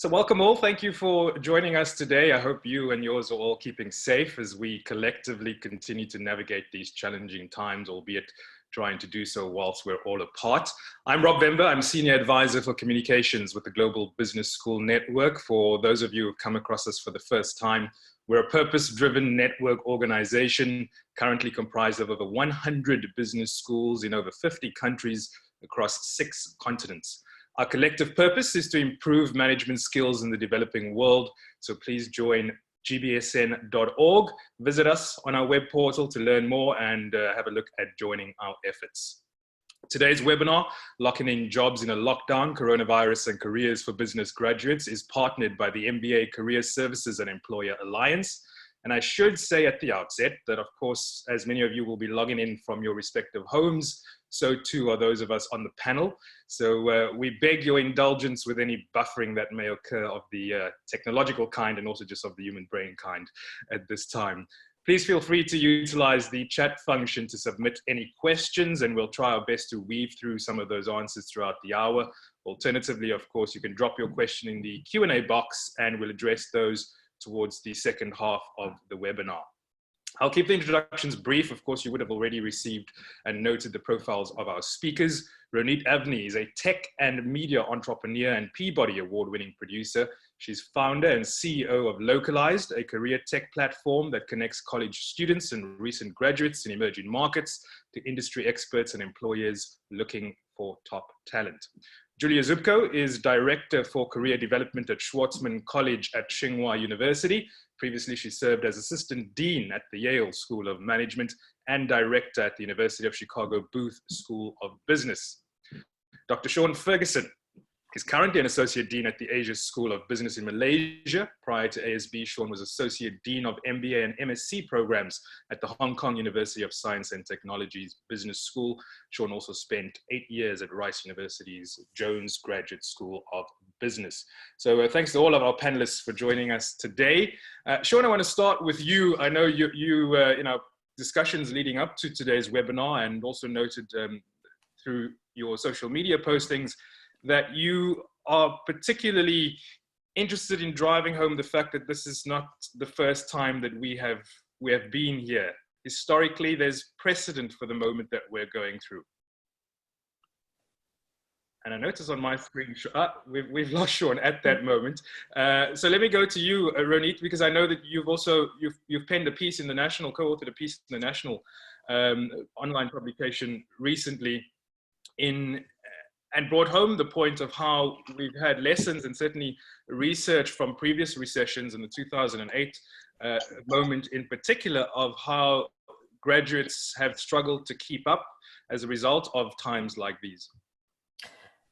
So welcome all. Thank you for joining us today. I hope you and yours are all keeping safe as we collectively continue to navigate these challenging times, albeit trying to do so whilst we're all apart. I'm Rob Vember. I'm Senior Advisor for Communications with the Global Business School Network. For those of you who've come across us for the first time, we're a purpose-driven network organization currently comprised of over 100 business schools in over 50 countries across 6 continents. Our collective purpose is to improve management skills in the developing world. So please join gbsn.org. Visit us on our web portal to learn more and have a look at joining our efforts. Today's webinar, Locking in Jobs in a Lockdown, Coronavirus and Careers for Business Graduates, is partnered by the MBA Career Services and Employer Alliance. And I should say at the outset that, of course, as many of you will be logging in from your respective homes, so too are those of us on the panel. So we beg your indulgence with any buffering that may occur of the technological kind and also just of the human brain kind at this time. Please feel free to utilize the chat function to submit any questions, and we'll try our best to weave through some of those answers throughout the hour. Alternatively, of course, you can drop your question in the Q&A box and we'll address those towards the second half of the webinar. I'll keep the introductions brief. Of course, you would have already received and noted the profiles of our speakers. Ronit Avni is a tech and media entrepreneur and Peabody Award-winning producer. She's founder and CEO of Localized, a career tech platform that connects college students and recent graduates in emerging markets to industry experts and employers looking for top talent. Julia Zubko is Director for Career Development at Schwartzman College at Tsinghua University. Previously, she served as Assistant Dean at the Yale School of Management and Director at the University of Chicago Booth School of Business. Dr. Sean Ferguson is currently an Associate Dean at the Asia School of Business in Malaysia. Prior to ASB, Sean was Associate Dean of MBA and MSc programs at the Hong Kong University of Science and Technology's Business School. Sean also spent 8 years at Rice University's Jones Graduate School of Business. So thanks to all of our panelists for joining us today. Sean, I want to start with you. I know you know, discussions leading up to today's webinar and also noted through your social media postings that you are particularly interested in driving home the fact that this is not the first time that we have been here. Historically, there's precedent for the moment that we're going through. And I notice on my screen, we've lost Sean at that moment. So let me go to you, Ronit, because I know that you've penned a piece in the National, co-authored a piece in the National online publication recently and brought home the point of how we've had lessons and certainly research from previous recessions in the 2008 moment in particular of how graduates have struggled to keep up as a result of times like these.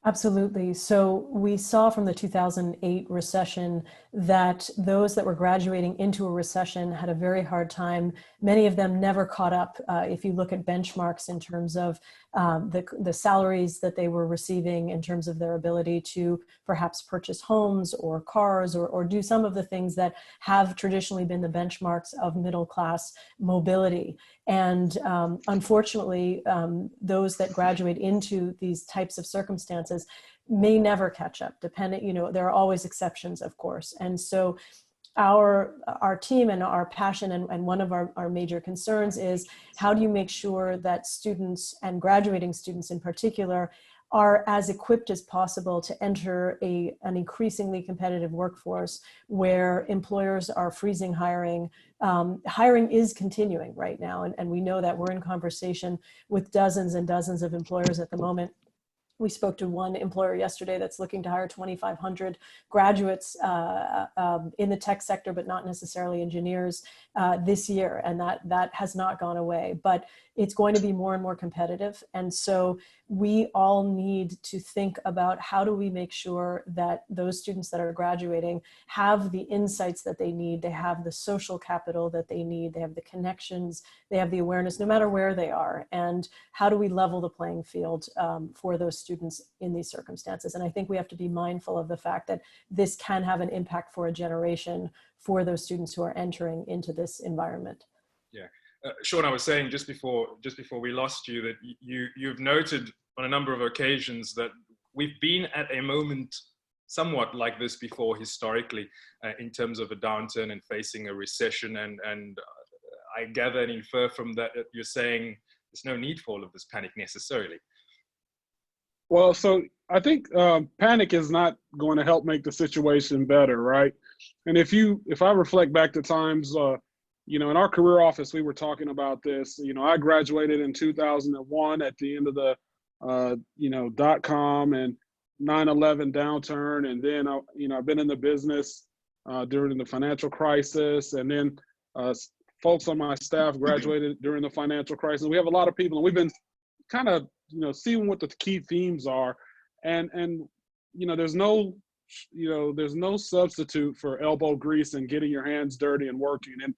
Absolutely. So we saw from the 2008 recession that those that were graduating into a recession had a very hard time. Many of them never caught up. If you look at benchmarks in terms of the salaries that they were receiving, in terms of their ability to perhaps purchase homes or cars or do some of the things that have traditionally been the benchmarks of middle class mobility. And unfortunately, those that graduate into these types of circumstances may never catch up, depending, you know, there are always exceptions, of course. And so our team and our passion and one of our major concerns is how do you make sure that students and graduating students in particular are as equipped as possible to enter an increasingly competitive workforce where employers are freezing hiring. Hiring is continuing right now, and we know that we're in conversation with dozens and dozens of employers at the moment. We spoke to one employer yesterday that's looking to hire 2,500 graduates in the tech sector, but not necessarily engineers this year. And that has not gone away, but it's going to be more and more competitive. And so we all need to think about how do we make sure that those students that are graduating have the insights that they need, they have the social capital that they need, they have the connections, they have the awareness, no matter where they are. And how do we level the playing field for those students in these circumstances? And I think we have to be mindful of the fact that this can have an impact for a generation for those students who are entering into this environment. Yeah. Sean, I was saying just before we lost you that you've noted on a number of occasions that we've been at a moment somewhat like this before historically in terms of a downturn and facing a recession. And I gather and infer from that you're saying there's no need for all of this panic necessarily. Well, so I think panic is not going to help make the situation better, right? And if I reflect back to times, in our career office, we were talking about this. I graduated in 2001 at the end of the, .com and 9/11 downturn, and then I've been in the business during the financial crisis, and then folks on my staff graduated during the financial crisis. We have a lot of people, and we've been kind of seeing what the key themes are, and there's no substitute for elbow grease and getting your hands dirty and working. And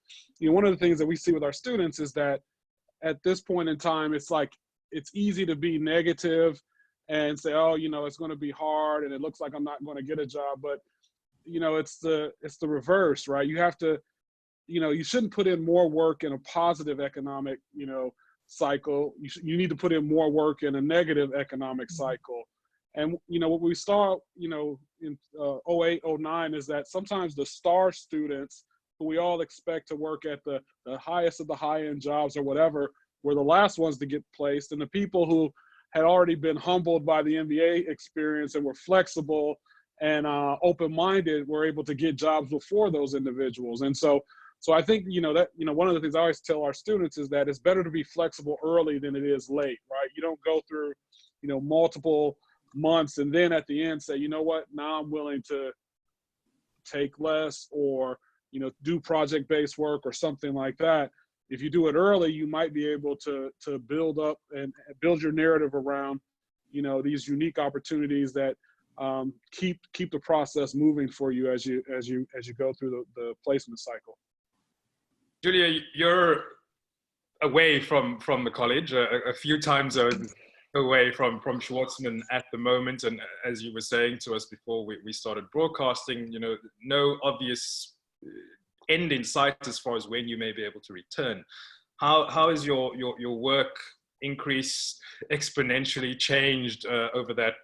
one of the things that we see with our students is that at this point in time, it's like it's easy to be negative and say, oh, it's going to be hard and it looks like I'm not going to get a job. But it's the reverse, right? You have to, you shouldn't put in more work in a positive economic cycle. You need to put in more work in a negative economic cycle. And what we saw in 08, 09 is that sometimes the star students who we all expect to work at the highest of the high-end jobs or whatever were the last ones to get placed, and the people who had already been humbled by the MBA experience and were flexible and open-minded were able to get jobs before those individuals. And so I think, one of the things I always tell our students is that it's better to be flexible early than it is late, right? You don't go through, multiple months and then at the end say, you know what, now I'm willing to take less or, do project-based work or something like that. If you do it early, you might be able to build up and build your narrative around, these unique opportunities that keep the process moving for you as you go through the placement cycle. Julia, you're away from the college a few times away from Schwartzman at the moment, and as you were saying to us before we started broadcasting, no obvious end in sight as far as when you may be able to return. How has your work increased exponentially changed over that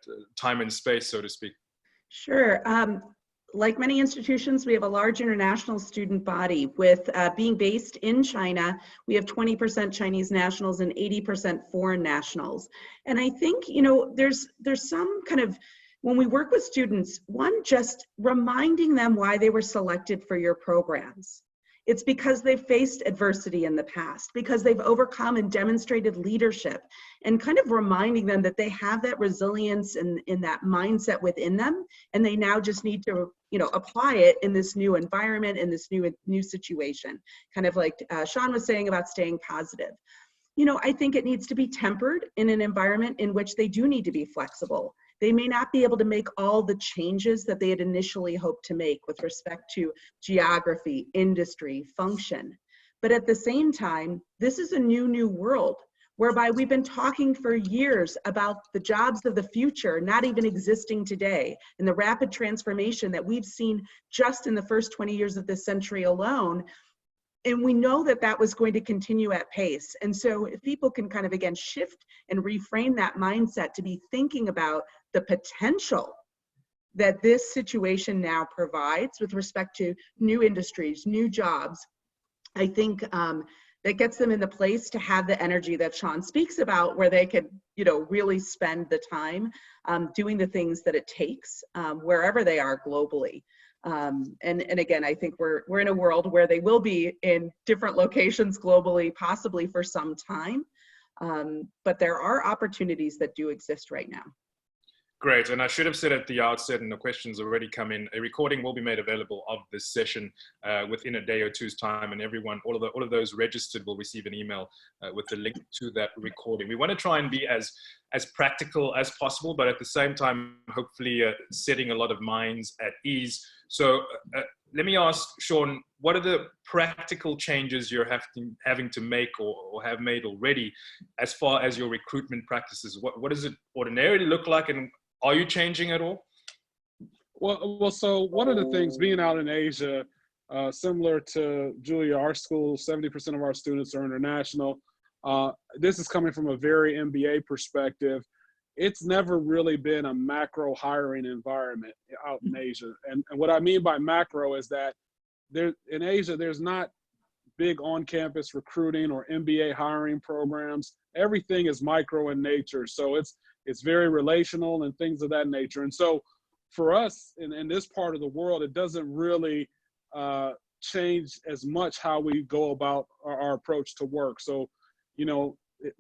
time and space, so to speak? Sure. Like many institutions, we have a large international student body. With being based in China, we have 20% Chinese nationals and 80% foreign nationals. And I think, there's some kind of, when we work with students, one, just reminding them why they were selected for your programs. It's because they've faced adversity in the past, because they've overcome and demonstrated leadership, and kind of reminding them that they have that resilience and in that mindset within them, and they now just need to, apply it in this new environment, in this new situation. Kind of like Sean was saying about staying positive. I think it needs to be tempered in an environment in which they do need to be flexible. They may not be able to make all the changes that they had initially hoped to make with respect to geography, industry, function. But at the same time, this is a new world whereby we've been talking for years about the jobs of the future not even existing today, and the rapid transformation that we've seen just in the first 20 years of this century alone. And we know that that was going to continue at pace. And so if people can kind of, again, shift and reframe that mindset to be thinking about the potential that this situation now provides with respect to new industries, new jobs, I think that gets them in the place to have the energy that Sean speaks about, where they could, really spend the time doing the things that it takes wherever they are globally. And again, I think we're in a world where they will be in different locations globally, possibly for some time. But there are opportunities that do exist right now. Great, and I should have said at the outset, and the questions already come in, a recording will be made available of this session within a day or two's time, and everyone, all of those registered will receive an email with the link to that recording. We want to try and be as practical as possible, but at the same time, hopefully setting a lot of minds at ease. So let me ask Sean, what are the practical changes you're having to make or have made already as far as your recruitment practices? What does it ordinarily look like, and are you changing at all? Well, so one of the things, being out in Asia, similar to Julia, our school, 70% of our students are international. This is coming from a very MBA perspective. it's never really been a macro hiring environment out in Asia. And what I mean by macro is that in Asia, there's not big on-campus recruiting or MBA hiring programs. Everything is micro in nature. So it's very relational and things of that nature. And so for us in this part of the world, it doesn't really change as much how we go about our approach to work. So, you know,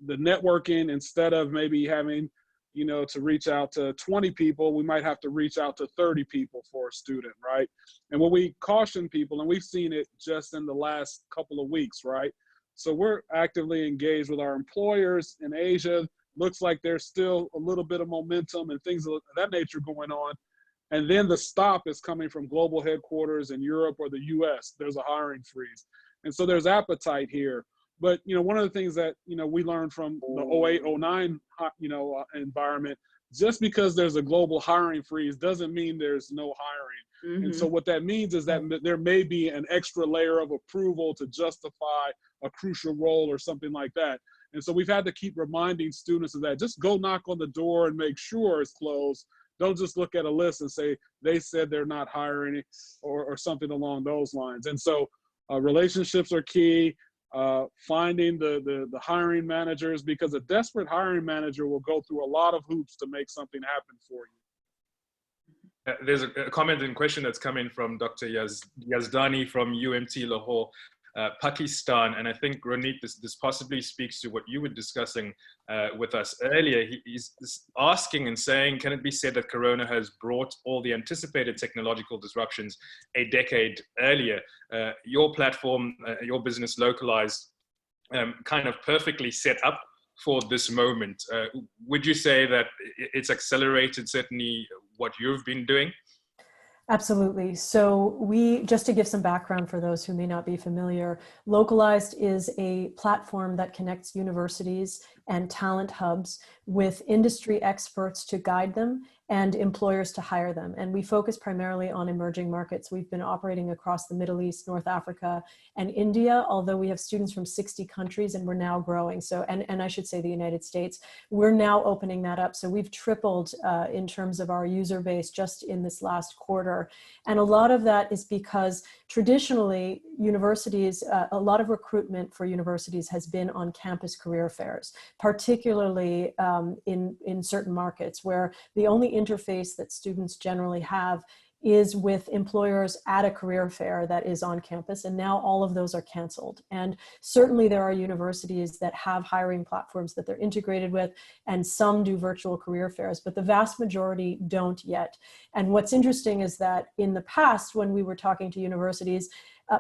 the networking, instead of maybe having, you know, to reach out to 20 people, we might have to reach out to 30 people for a student, right? And what we caution people, and we've seen it just in the last couple of weeks, right? So we're actively engaged with our employers in Asia. Looks like there's still a little bit of momentum and things of that nature going on. And then the stop is coming from global headquarters in Europe or the US. There's a hiring freeze. And so there's appetite here. But, you know, one of the things that, you know, we learned from the 08, 09, you know, environment, just because there's a global hiring freeze doesn't mean there's no hiring. Mm-hmm. And so what that means is that there may be an extra layer of approval to justify a crucial role or something like that. And so we've had to keep reminding students of that. Just go knock on the door and make sure it's closed. Don't just look at a list and say, they said they're not hiring or something along those lines. And so relationships are key. Finding the hiring managers, because a desperate hiring manager will go through a lot of hoops to make something happen for you. There's a comment and question that's coming from Dr. Yazdani from UMT Lahore, Pakistan. And I think, Ronit, this possibly speaks to what you were discussing with us earlier. He's asking and saying, can it be said that Corona has brought all the anticipated technological disruptions a decade earlier? Your platform, your business, Localized, kind of perfectly set up for this moment. Would you say that it's accelerated certainly what you've been doing? Absolutely. So just to give some background for those who may not be familiar, Localized is a platform that connects universities and talent hubs with industry experts to guide them and employers to hire them. And we focus primarily on emerging markets. We've been operating across the Middle East, North Africa, and India, although we have students from 60 countries and we're now growing. So, and I should say the United States, we're now opening that up. So we've tripled in terms of our user base just in this last quarter. And a lot of that is because traditionally universities, a lot of recruitment for universities has been on campus career fairs, particularly in certain markets where the only interface that students generally have is with employers at a career fair that is on campus, and now all of those are canceled. And certainly there are universities that have hiring platforms that they're integrated with, and some do virtual career fairs, but the vast majority don't yet. And what's interesting is that in the past, when we were talking to universities,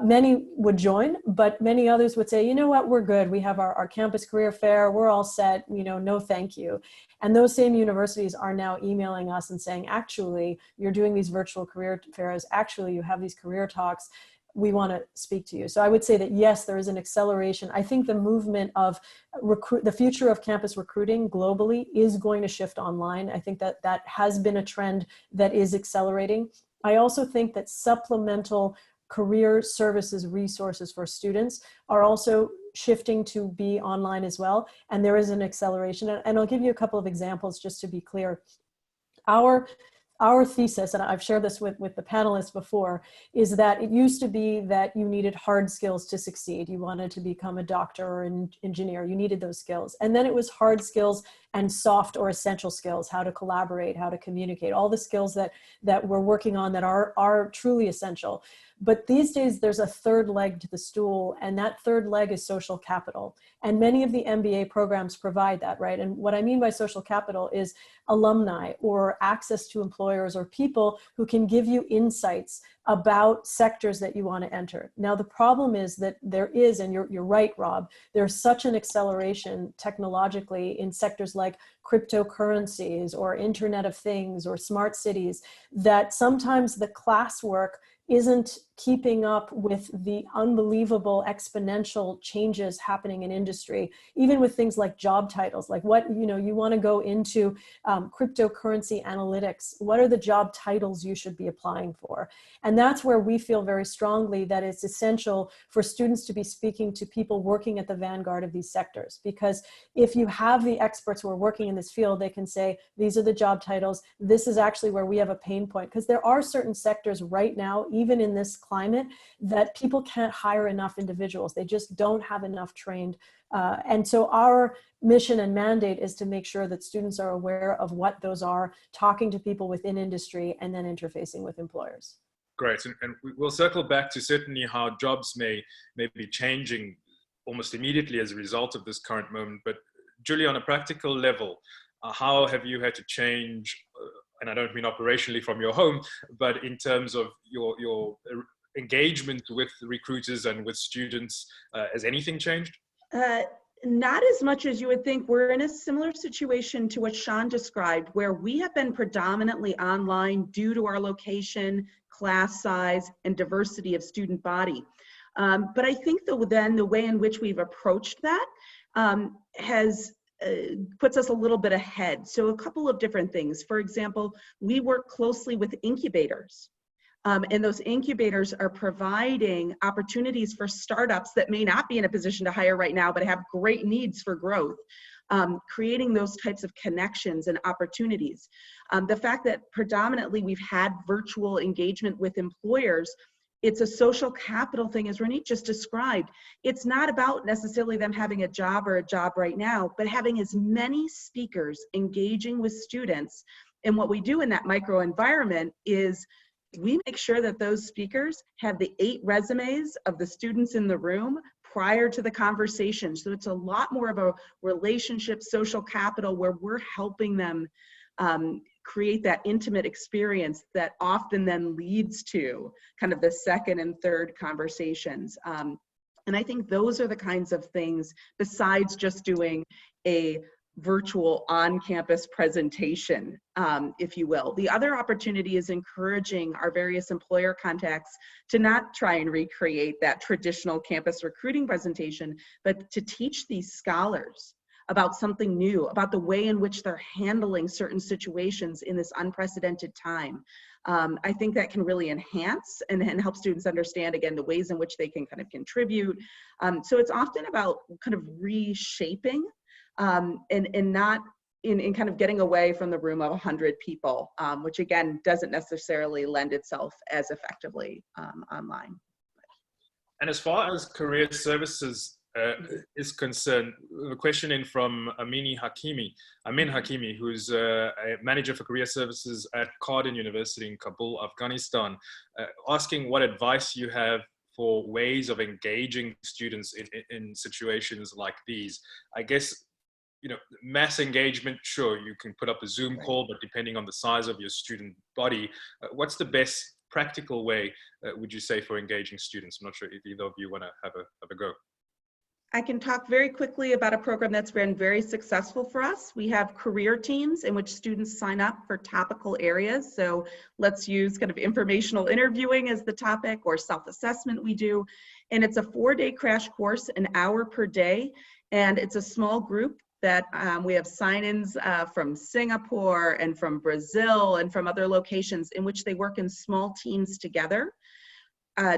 many would join, but many others would say, you know what, we're good. We have our campus career fair. We're all set, you know, no thank you. And those same universities are now emailing us and saying, actually, you're doing these virtual career fairs. Actually, you have these career talks. We want to speak to you. So I would say that, yes, there is an acceleration. I think the movement of the future of campus recruiting globally is going to shift online. I think that has been a trend that is accelerating. I also think that supplemental career services resources for students are also shifting to be online as well. And there is an acceleration. And I'll give you a couple of examples just to be clear. Our thesis, and I've shared this with the panelists before, is that it used to be that you needed hard skills to succeed. You wanted to become a doctor or an engineer, you needed those skills. And then it was hard skills and soft or essential skills, how to collaborate, how to communicate, all the skills that we're working on that are truly essential. But these days there's a third leg to the stool, and that third leg is social capital. And many of the MBA programs provide that, right? And what I mean by social capital is alumni or access to employers or people who can give you insights about sectors that you want to enter. Now, the problem is that there is, and you're right, Rob, there's such an acceleration technologically in sectors like cryptocurrencies or Internet of Things or smart cities that sometimes the classwork isn't keeping up with the unbelievable exponential changes happening in industry, even with things like job titles, like what, you want to go into cryptocurrency analytics, what are the job titles you should be applying for? And that's where we feel very strongly that it's essential for students to be speaking to people working at the vanguard of these sectors. Because if you have the experts who are working in this field, they can say, these are the job titles, this is actually where we have a pain point. Because there are certain sectors right now, even in this climate, that people can't hire enough individuals. They just don't have enough trained. And so our mission and mandate is to make sure that students are aware of what those are, talking to people within industry, and then interfacing with employers. Great, and we'll circle back to certainly how jobs may be changing almost immediately as a result of this current moment. But Julie, on a practical level, how have you had to change, and I don't mean operationally from your home, but in terms of your engagement with recruiters and with students, has anything changed? Not as much as you would think. We're in a similar situation to what Sean described, where we have been predominantly online due to our location, class size, and diversity of student body. But I think then the way in which we've approached that has puts us a little bit ahead. So a couple of different things. For example, we work closely with incubators. And those incubators are providing opportunities for startups that may not be in a position to hire right now, but have great needs for growth, creating those types of connections and opportunities. The fact that predominantly we've had virtual engagement with employers, it's a social capital thing, as Ronit just described. It's not about necessarily them having a job right now, but having as many speakers engaging with students. And what we do in that micro environment is we make sure that those speakers have the 8 resumes of the students in the room prior to the conversation. So it's a lot more of a relationship, social capital, where we're helping them create that intimate experience that often then leads to kind of the second and third conversations. And I think those are the kinds of things, besides just doing a virtual on-campus presentation, if you will. The other opportunity is encouraging our various employer contacts to not try and recreate that traditional campus recruiting presentation, but to teach these scholars about something new, about the way in which they're handling certain situations in this unprecedented time. I think that can really enhance and help students understand, again, the ways in which they can kind of contribute. So it's often about kind of reshaping and not in kind of getting away from the room of 100 people, which again, doesn't necessarily lend itself as effectively online. And as far as career services is concerned, a question in from Amin Hakimi, who's a manager for career services at Carden University in Kabul, Afghanistan, asking what advice you have for ways of engaging students in situations like these. I guess, mass engagement, sure, you can put up a Zoom call, but depending on the size of your student body, what's the best practical way, would you say, for engaging students? I'm not sure if either of you want to have a go. I can talk very quickly about a program that's been very successful for us. We have career teams in which students sign up for topical areas. So let's use kind of informational interviewing as the topic, or self-assessment we do. And it's a 4-day crash course, an hour per day. And it's a small group that we have sign-ins from Singapore and from Brazil and from other locations, in which they work in small teams together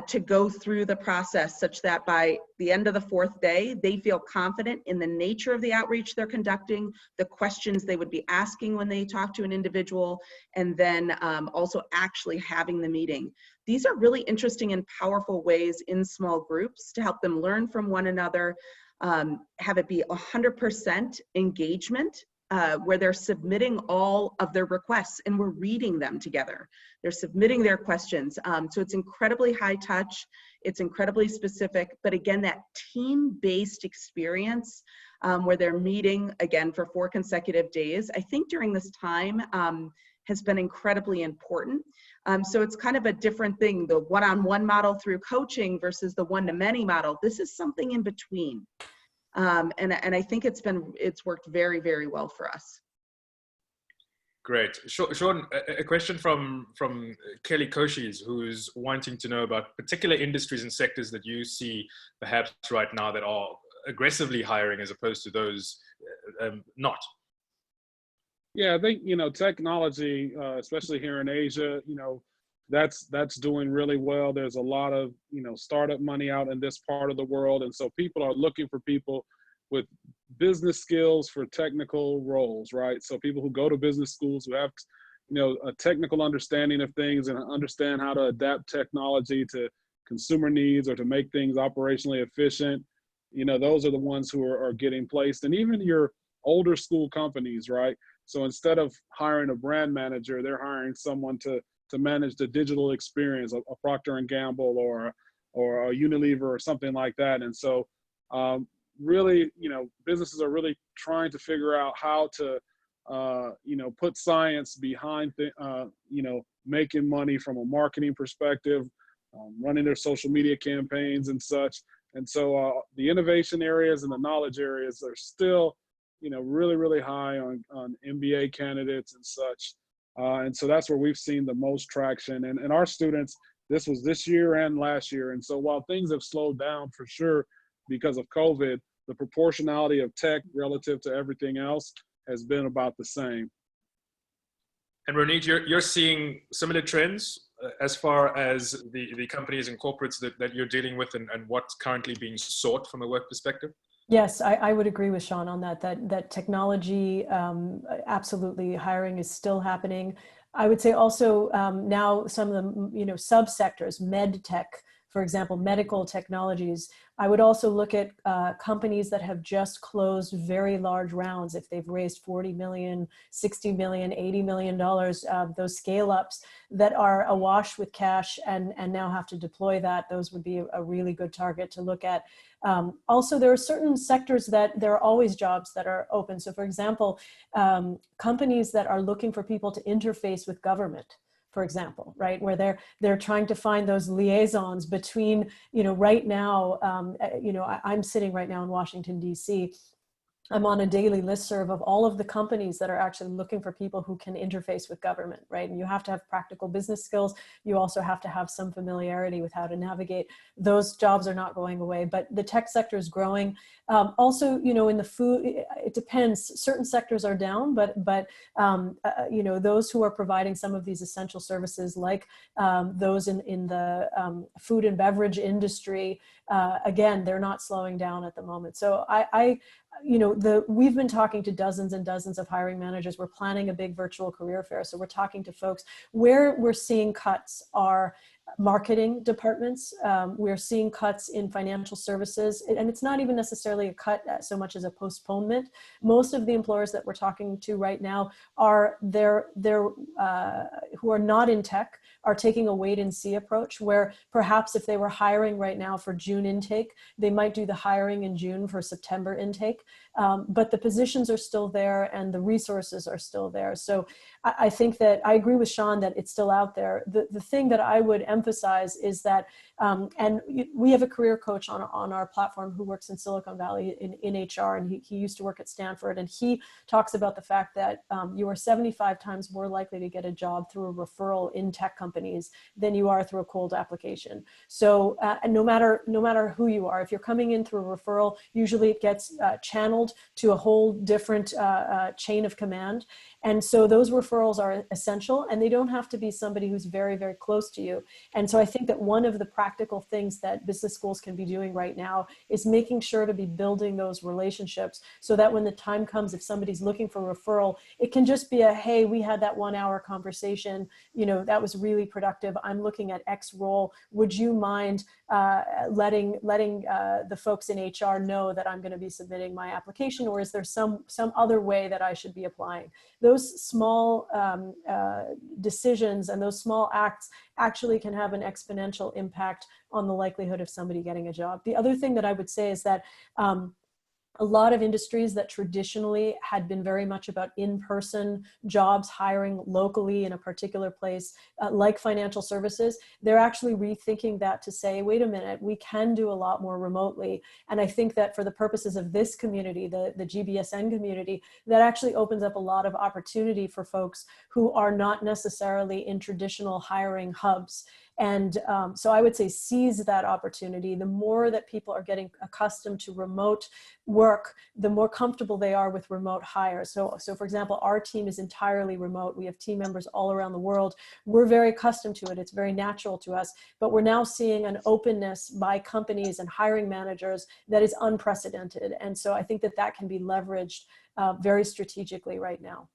to go through the process, such that by the end of the 4th day, they feel confident in the nature of the outreach they're conducting, the questions they would be asking when they talk to an individual, and then also actually having the meeting. These are really interesting and powerful ways in small groups to help them learn from one another, have it be 100% engagement, where they're submitting all of their requests and we're reading them together. They're submitting their questions. So it's incredibly high touch, it's incredibly specific, but again, that team-based experience where they're meeting again for 4 consecutive days, I think during this time has been incredibly important. So it's kind of a different thing, the one-on-one model through coaching versus the one-to-many model. This is something in between. And I think it's worked very, very well for us. Great. Sean, a question from Kelly Koshis, who's wanting to know about particular industries and sectors that you see perhaps right now that are aggressively hiring as opposed to those not. Yeah, I think, technology, especially here in Asia, that's doing really well. There's a lot of, startup money out in this part of the world. And so people are looking for people with business skills for technical roles, right? So people who go to business schools, who have, a technical understanding of things and understand how to adapt technology to consumer needs or to make things operationally efficient, those are the ones who are getting placed. And even your older school companies, right? So instead of hiring a brand manager, they're hiring someone to manage the digital experience, a Procter and Gamble or a Unilever or something like that. And so really, businesses are really trying to figure out how to, put science behind, making money from a marketing perspective, running their social media campaigns and such. And so the innovation areas and the knowledge areas are still, really, really high on MBA candidates and such. And so that's where we've seen the most traction. And our students, this was this year and last year. And so while things have slowed down for sure because of COVID, the proportionality of tech relative to everything else has been about the same. And Ronit, you're seeing similar trends as far as the companies and corporates that you're dealing with and what's currently being sought from a work perspective? Yes, I would agree with Sean on that technology, absolutely, hiring is still happening. I would say also now some of the subsectors, med tech, for example, medical technologies. I would also look at companies that have just closed very large rounds. If they've raised 40 million, 60 million, $80 million, those scale ups that are awash with cash and now have to deploy that, those would be a really good target to look at. Also, there are certain sectors that there are always jobs that are open. So for example, companies that are looking for people to interface with government, for example, right, where they're trying to find those liaisons between, right now, I'm sitting right now in Washington, D.C. I'm on a daily listserv of all of the companies that are actually looking for people who can interface with government, right? And you have to have practical business skills. You also have to have some familiarity with how to navigate. Those jobs are not going away, but the tech sector is growing. Also, in the food, it depends. Certain sectors are down, but those who are providing some of these essential services, like those in the food and beverage industry, again, they're not slowing down at the moment. So we've been talking to dozens and dozens of hiring managers. We're planning a big virtual career fair. So we're talking to folks. Where we're seeing cuts are marketing departments. We're seeing cuts in financial services, and it's not even necessarily a cut so much as a postponement. Most of the employers that we're talking to right now are who are not in tech, are taking a wait and see approach, where perhaps if they were hiring right now for June intake, they might do the hiring in June for September intake. But the positions are still there and the resources are still there. So I think that I agree with Sean that it's still out there. The thing that I would emphasize is that, and we have a career coach on our platform who works in Silicon Valley in HR, and he used to work at Stanford, and he talks about the fact that you are 75 times more likely to get a job through a referral in tech companies than you are through a cold application. So no matter who you are, if you're coming in through a referral, usually it gets channeled to a whole different chain of command. And so those referrals are essential, and they don't have to be somebody who's very, very close to you. And so I think that one of the practical things that business schools can be doing right now is making sure to be building those relationships so that when the time comes, if somebody's looking for referral, it can just be a, hey, we had that 1 hour conversation, that was really productive. I'm looking at X role. Would you mind letting the folks in HR know that I'm going to be submitting my application, or is there some other way that I should be applying? Those small decisions and those small acts actually can have an exponential impact on the likelihood of somebody getting a job. The other thing that I would say is that A lot of industries that traditionally had been very much about in-person jobs, hiring locally in a particular place, like financial services, they're actually rethinking that to say, wait a minute, we can do a lot more remotely. And I think that for the purposes of this community, the GBSN community, that actually opens up a lot of opportunity for folks who are not necessarily in traditional hiring hubs. And so I would say seize that opportunity. The more that people are getting accustomed to remote work, the more comfortable they are with remote hire. So for example, our team is entirely remote. We have team members all around the world. We're very accustomed to it. It's very natural to us. But we're now seeing an openness by companies and hiring managers that is unprecedented. And so I think that that can be leveraged very strategically right now.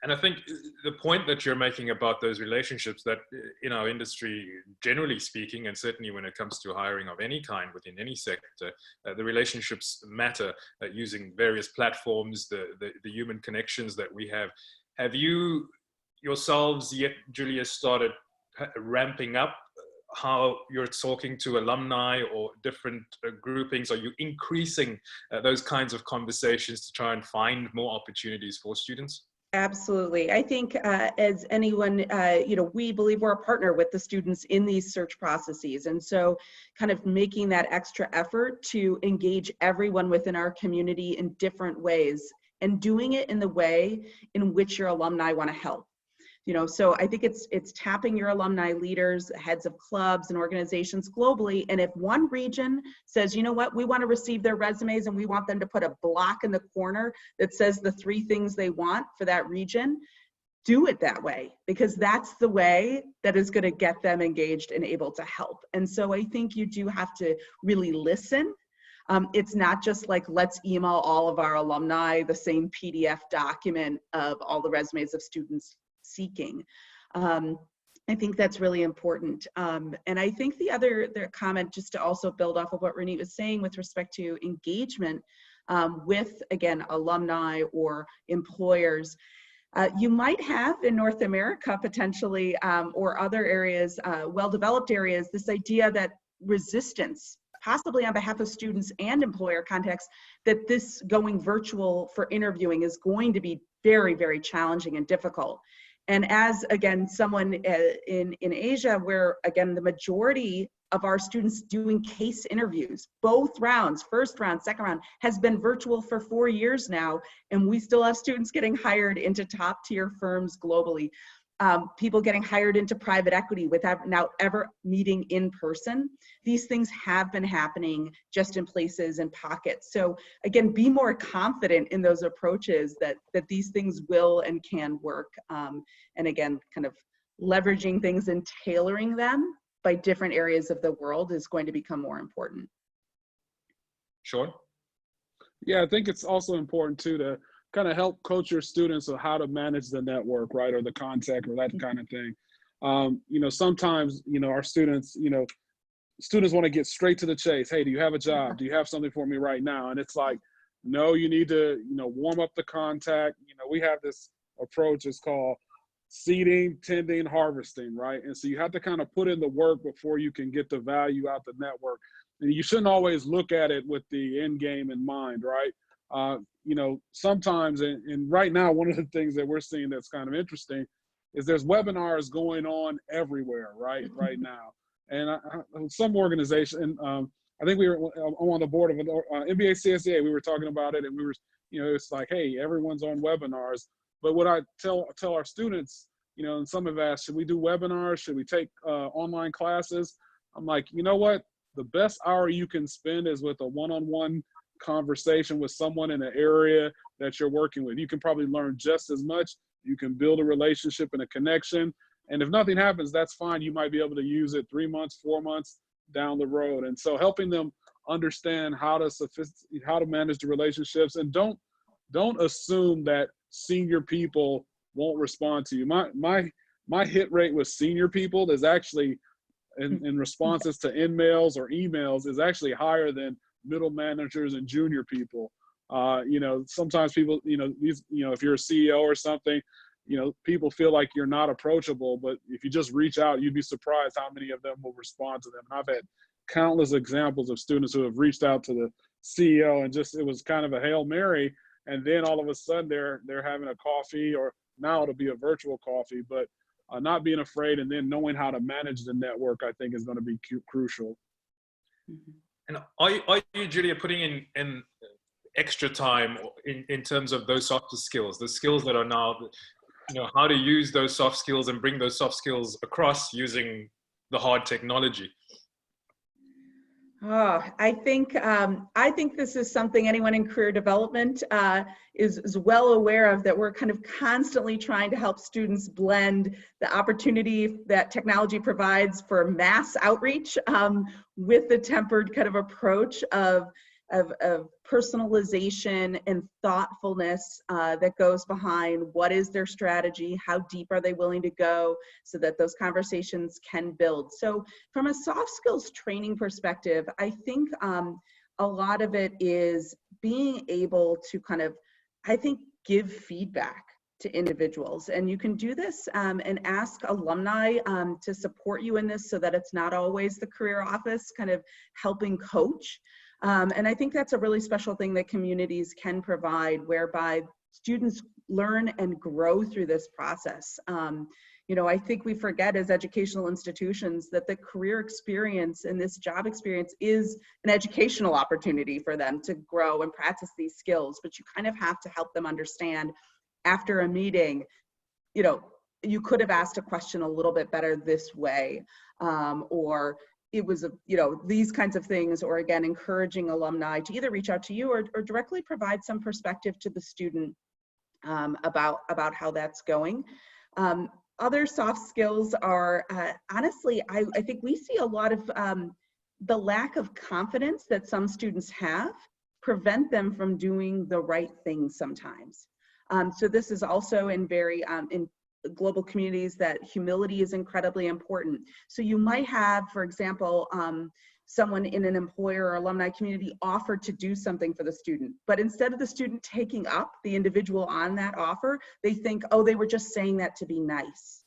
And I think the point that you're making about those relationships that in our industry, generally speaking, and certainly when it comes to hiring of any kind within any sector, the relationships matter using various platforms, the human connections that we have. Have you yourselves yet, Julia, started ramping up how you're talking to alumni or different groupings? Are you increasing those kinds of conversations to try and find more opportunities for students? Absolutely. I think as anyone, we believe we're a partner with the students in these search processes. And so kind of making that extra effort to engage everyone within our community in different ways and doing it in the way in which your alumni want to help. So I think it's tapping your alumni leaders, heads of clubs and organizations globally. And if one region says, you know what, we want to receive their resumes and we want them to put a block in the corner that says the 3 things they want for that region, do it that way, because that's the way that is going to get them engaged and able to help. And so I think you do have to really listen. It's not just like, let's email all of our alumni the same PDF document of all the resumes of students seeking. I think that's really important. And I think the other comment, just to also build off of what Renee was saying with respect to engagement with, again, alumni or employers, you might have in North America potentially, or other areas, well-developed areas, this idea that resistance, possibly on behalf of students and employer contexts, that this going virtual for interviewing is going to be very, very challenging and difficult. And as, again, someone in Asia, where, again, the majority of our students doing case interviews, both rounds, first round, second round, has been virtual for 4 years now, and we still have students getting hired into top tier firms globally. People getting hired into private equity without now ever meeting in person. These things have been happening just in places and pockets. So again, be more confident in those approaches that these things will and can work. And again, kind of leveraging things and tailoring them by different areas of the world is going to become more important. Sean? Yeah, I think it's also important too to kind of help coach your students on how to manage the network, right, or the contact or that kind of thing. Sometimes, our students, students want to get straight to the chase. Hey, do you have a job? Do you have something for me right now? And it's like, no, you need to, warm up the contact. We have this approach, it's called seeding, tending, harvesting, right? And so you have to kind of put in the work before you can get the value out the network. And you shouldn't always look at it with the end game in mind, right? Sometimes, and right now, one of the things that we're seeing that's kind of interesting is there's webinars going on everywhere, right now. And some organization, I think I'm on the board of an MBA CSEA, we were talking about it, and we were, it's like, hey, everyone's on webinars. But what I tell our students, and some have asked, should we do webinars? Should we take online classes? I'm like, you know what? The best hour you can spend is with a one-on-one conversation with someone in an area that you're working with. You can probably learn just as much. You can build a relationship and a connection. And if nothing happens, that's fine. You might be able to use it 3 months, 4 months down the road. And so helping them understand how to manage the relationships, and don't assume that senior people won't respond to you. My hit rate with senior people is actually in responses to in-mails or emails is actually higher than middle managers and junior people. Sometimes people, if you're a CEO or something, people feel like you're not approachable, but if you just reach out, you'd be surprised how many of them will respond to them. And I've had countless examples of students who have reached out to the CEO and just, it was kind of a Hail Mary. And then all of a sudden they're having a coffee, or now it'll be a virtual coffee, but not being afraid and then knowing how to manage the network, I think, is going to be crucial. And are you, Julia, putting in extra time in terms of those softer skills, the skills that are now, how to use those soft skills and bring those soft skills across using the hard technology? Oh, I think this is something anyone in career development is well aware of, that we're kind of constantly trying to help students blend the opportunity that technology provides for mass outreach with the tempered kind of approach of personalization and thoughtfulness that goes behind what is their strategy, how deep are they willing to go, so that those conversations can build. So from a soft skills training perspective, I think a lot of it is being able to kind of, I think, give feedback to individuals. And you can do this and ask alumni to support you in this, so that it's not always the career office kind of helping coach. And I think that's a really special thing that communities can provide, whereby students learn and grow through this process. I think we forget as educational institutions that the career experience and this job experience is an educational opportunity for them to grow and practice these skills. But you kind of have to help them understand after a meeting, you could have asked a question a little bit better this way, or it was, these kinds of things, or again, encouraging alumni to either reach out to you or directly provide some perspective to the student about how that's going. Other soft skills are, honestly, I think we see a lot of the lack of confidence that some students have prevent them from doing the right thing sometimes. So this is also in in global communities that humility is incredibly important. So you might have, for example, someone in an employer or alumni community offered to do something for the student, but instead of the student taking up the individual on that offer, they think, oh, they were just saying that to be nice.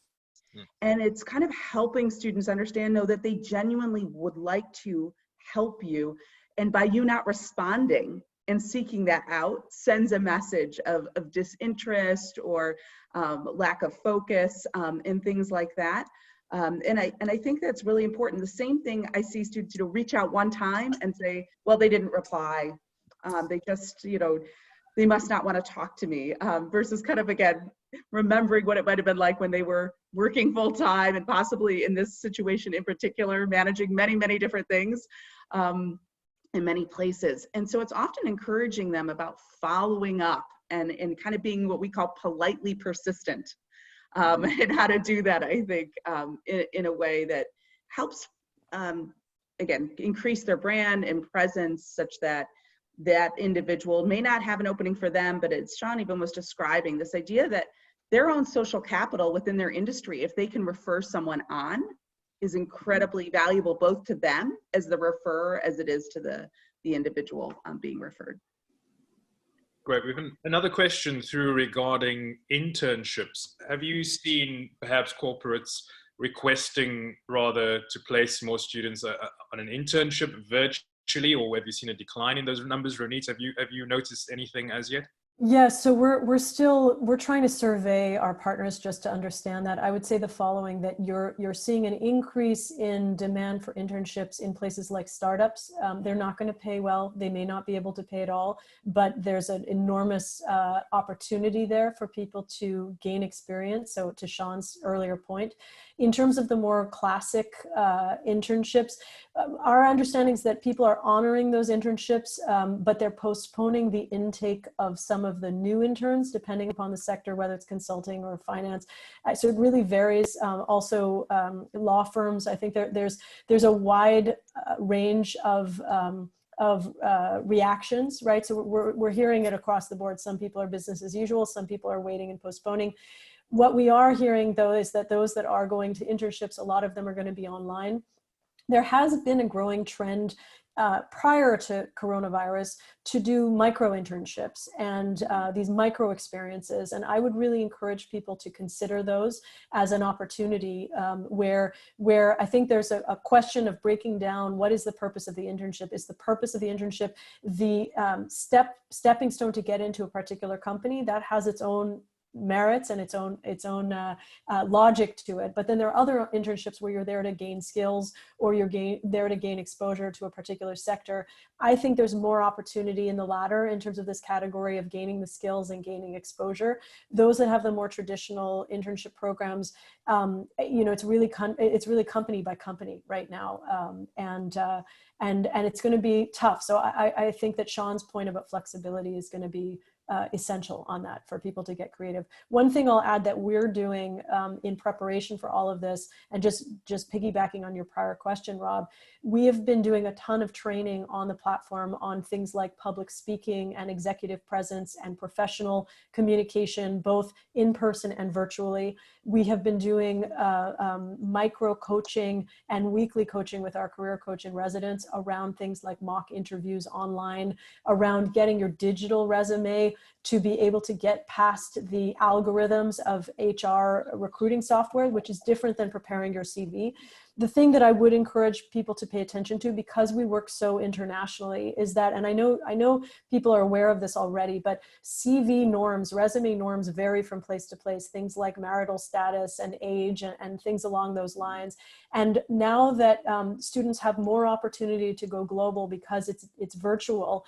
And it's kind of helping students understand, know that they genuinely would like to help you. And by you not responding and seeking that out sends a message of disinterest or lack of focus and things like that. And I think that's really important. The same thing I see students reach out one time and say, well, they didn't reply. They just, they must not want to talk to me, versus kind of, again, remembering what it might have been like when they were working full time and possibly in this situation in particular, managing many, many different things. In many places. And so it's often encouraging them about following up and kind of being what we call politely persistent, and how to do that, I think, in a way that helps, again, increase their brand and presence, such that that individual may not have an opening for them, but as Sean even was describing, this idea that their own social capital within their industry, if they can refer someone on, is incredibly valuable, both to them as the referrer as it is to the individual being referred. Great. We have another question through regarding internships. Have you seen perhaps corporates requesting rather to place more students on an internship virtually, or have you seen a decline in those numbers? Ronit, have you noticed anything as yet? Yes, so we're trying to survey our partners just to understand that. I would say the following, that you're seeing an increase in demand for internships in places like startups. They're not going to pay well. They may not be able to pay at all, but there's an enormous opportunity there for people to gain experience. So to Sean's earlier point, in terms of the more classic internships, our understanding is that people are honoring those internships, but they're postponing the intake of some of the new interns, depending upon the sector, whether it's consulting or finance. So it really varies. Also, law firms, I think there's a wide range of reactions, right? So we're hearing it across the board. Some people are business as usual. Some people are waiting and postponing. What we are hearing, though, is that those that are going to internships, a lot of them are going to be online. there has been a growing trend prior to coronavirus to do micro internships and these micro experiences. And I would really encourage people to consider those as an opportunity where I think there's a question of breaking down what is the purpose of the internship. Is the purpose of the internship the stepping stone to get into a particular company that has its own merits and its own logic to it, but then there are other internships where you're there to gain skills or you're there to gain exposure to a particular sector. I think there's more opportunity in the latter in terms of this category of gaining the skills and gaining exposure. Those that have the more traditional internship programs, it's really company by company right now, and it's going to be tough. So I think that Sean's point about flexibility is going to be essential on that for people to get creative. One thing I'll add that we're doing in preparation for all of this, and just piggybacking on your prior question, Rob, we have been doing a ton of training on the platform on things like public speaking and executive presence and professional communication, both in person and virtually. We have been doing micro coaching and weekly coaching with our career coach and residents around things like mock interviews online, around getting your digital resume to be able to get past the algorithms of HR recruiting software, which is different than preparing your CV. The thing that I would encourage people to pay attention to, because we work so internationally, is that, and I know people are aware of this already, but CV norms, resume norms vary from place to place, things like marital status and age and things along those lines. And now that students have more opportunity to go global because it's virtual,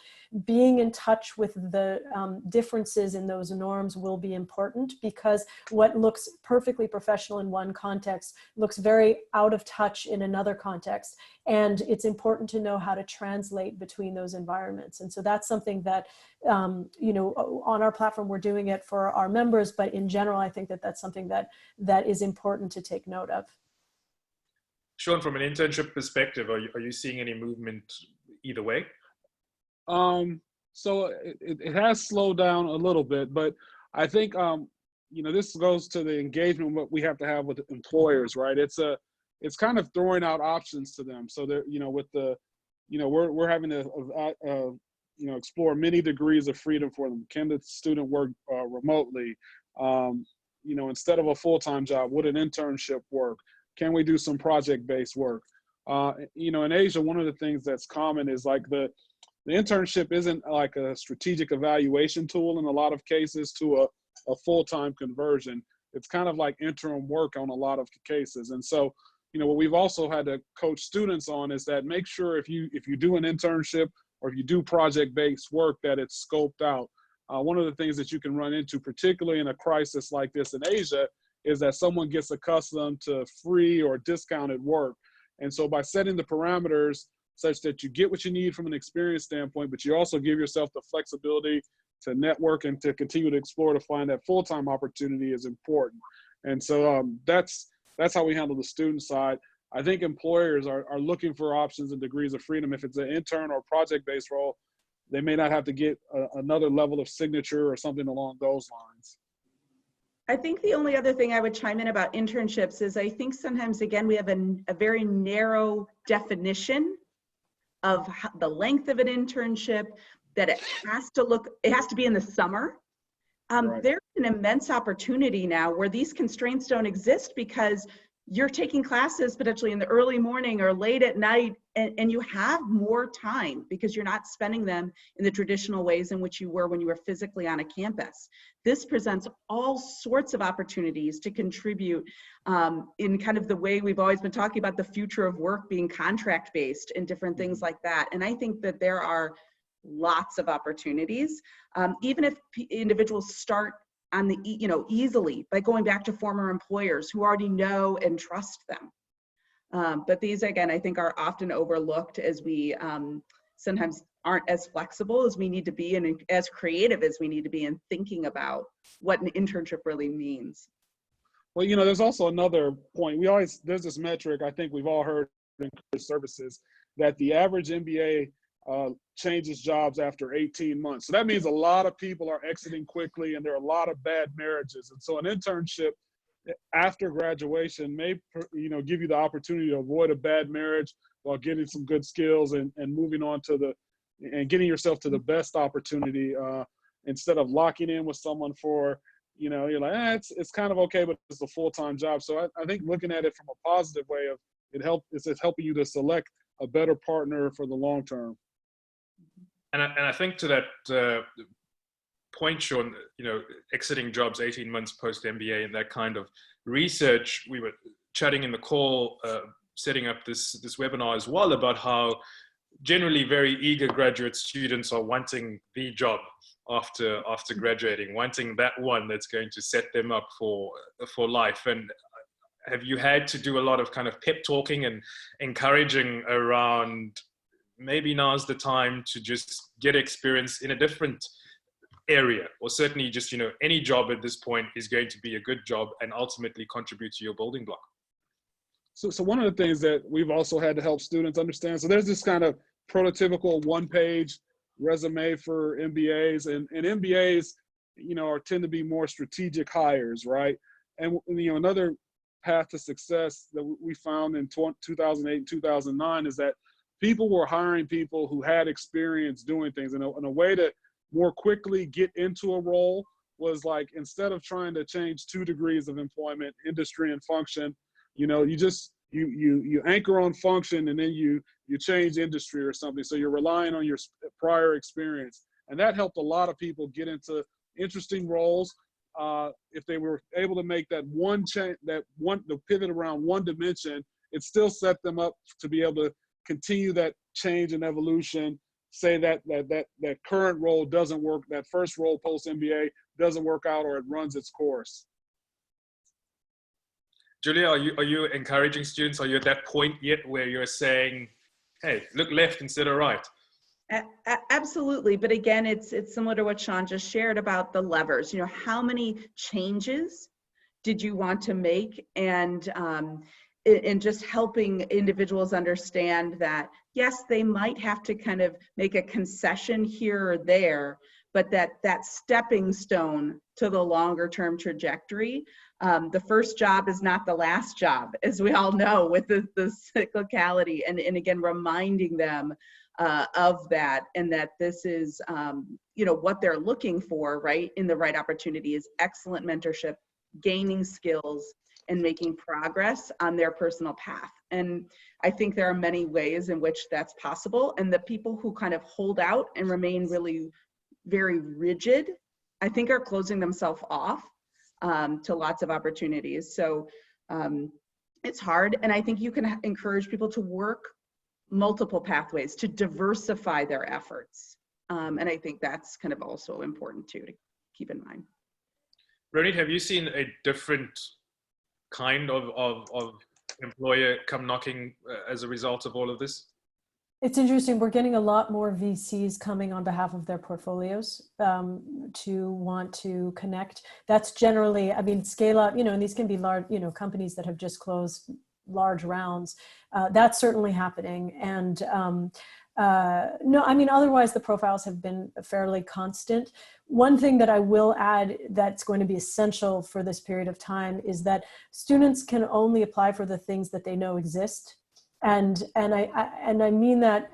being in touch with the differences in those norms will be important, because what looks perfectly professional in one context looks very out of touch in another context. And it's important to know how to translate between those environments. And so that's something that, on our platform, we're doing it for our members, but in general, I think that that's something that is important to take note of. Sean, from an internship perspective, are you seeing any movement either way? So it has slowed down a little bit, but I think, this goes to the engagement what we have to have with employers, right? It's kind of throwing out options to them. So that, we're having to, explore many degrees of freedom for them. Can the student work remotely? Instead of a full-time job, would an internship work? Can we do some project-based work? In Asia, one of the things that's common is like the internship isn't like a strategic evaluation tool in a lot of cases to a full-time conversion. It's kind of like interim work on a lot of cases. And so, what we've also had to coach students on is that make sure if you do an internship or if you do project-based work, that it's scoped out. One of the things that you can run into, particularly in a crisis like this in Asia, is that someone gets accustomed to free or discounted work. And so by setting the parameters such that you get what you need from an experience standpoint, but you also give yourself the flexibility to network and to continue to explore to find that full-time opportunity is important. And so that's how we handle the student side. I think employers are looking for options and degrees of freedom. If it's an intern or project-based role, they may not have to get another level of signature or something along those lines. I think the only other thing I would chime in about internships is I think sometimes, again, we have a very narrow definition of the length of an internship, that it has to be in the summer. Right. There's an immense opportunity now where these constraints don't exist, because you're taking classes potentially in the early morning or late at night, and you have more time because you're not spending them in the traditional ways in which you were when you were physically on a campus. This presents all sorts of opportunities to contribute in kind of the way we've always been talking about the future of work being contract-based and different things like that. And I think that there are lots of opportunities, even if individuals start on the easily by going back to former employers who already know and trust them. But these, again, I think are often overlooked as we sometimes aren't as flexible as we need to be and as creative as we need to be in thinking about what an internship really means. Well, there's also another point. There's this metric I think we've all heard in career services, that the average MBA changes jobs after 18 months. So that means a lot of people are exiting quickly, and there are a lot of bad marriages. And so an internship after graduation may, give you the opportunity to avoid a bad marriage, while getting some good skills and moving on to and getting yourself to the best opportunity, instead of locking in with someone for, you're like, it's kind of okay, but it's a full-time job. So I think looking at it from a positive way of it's helping you to select a better partner for the long term. And I think to that point, Sean, exiting jobs 18 months post MBA and that kind of research, we were chatting in the call, setting up this webinar as well, about how generally very eager graduate students are wanting the job after graduating, wanting that one that's going to set them up for life. And have you had to do a lot of kind of pep talking and encouraging around, maybe now's the time to just get experience in a different area, or certainly just, any job at this point is going to be a good job and ultimately contribute to your building block? So one of the things that we've also had to help students understand, so there's this kind of prototypical one-page resume for MBAs, and MBAs, tend to be more strategic hires, right? And, another path to success that we found in 2008 and 2009 is that people were hiring people who had experience doing things. And a way to more quickly get into a role was, like, instead of trying to change 2 degrees of employment, industry and function, you anchor on function, and then you change industry or something. So you're relying on your prior experience. And that helped a lot of people get into interesting roles. If they were able to make that one change, the pivot around one dimension, it still set them up to be able to continue that change and evolution. Say that current role doesn't work, that first role post MBA doesn't work out, or it runs its course. Julia, are you encouraging students? Are you at that point yet where you're saying, hey, look left instead of right? Absolutely. But again, it's similar to what Sean just shared about the levers. How many changes did you want to make? And just helping individuals understand that, yes, they might have to kind of make a concession here or there, but that stepping stone to the longer term trajectory. The first job is not the last job, as we all know, with the cyclicality, and again, reminding them of that, and that this is, what they're looking for, right, in the right opportunity is excellent mentorship, gaining skills, and making progress on their personal path. And I think there are many ways in which that's possible. And the people who kind of hold out and remain really very rigid, I think are closing themselves off to lots of opportunities. So it's hard. And I think you can encourage people to work multiple pathways, to diversify their efforts. And I think that's kind of also important too, to keep in mind. Ronit, have you seen a different kind of employer come knocking as a result of all of this? It's interesting. We're getting a lot more VCs coming on behalf of their portfolios to want to connect. That's generally, scale up, and these can be large, companies that have just closed large rounds. That's certainly happening. And no, otherwise the profiles have been fairly constant. One thing that I will add that's going to be essential for this period of time is that students can only apply for the things that they know exist. And I mean that,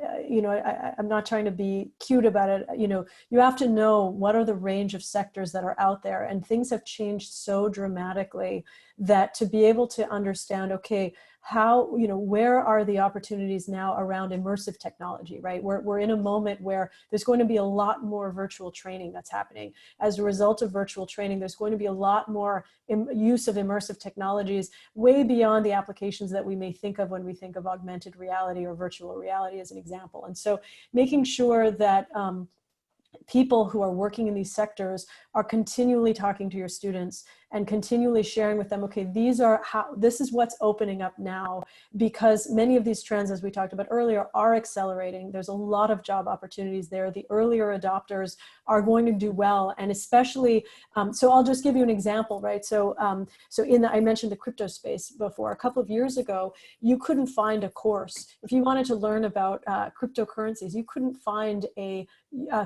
I'm not trying to be cute about it. You have to know what are the range of sectors that are out there, and things have changed so dramatically that to be able to understand, okay, how, where are the opportunities now around immersive technology, right? We're in a moment where there's going to be a lot more virtual training that's happening. As a result of virtual training, there's going to be a lot more use of immersive technologies way beyond the applications that we may think of when we think of augmented reality or virtual reality as an example. And so making sure that people who are working in these sectors are continually talking to your students and continually sharing with them, okay, this is what's opening up now, because many of these trends, as we talked about earlier, are accelerating. There's a lot of job opportunities there. The earlier adopters are going to do well, and especially, so I'll just give you an example, right? So, I mentioned the crypto space before. A couple of years ago, you couldn't find a course. If you wanted to learn about cryptocurrencies, you couldn't find a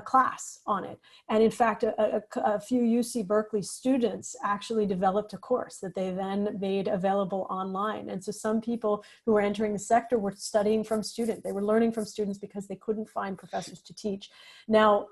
class on it. And in fact, a few UC Berkeley students actually actually developed a course that they then made available online. And so some people who were entering the sector were studying from students. They were learning from students because they couldn't find professors to teach. Now,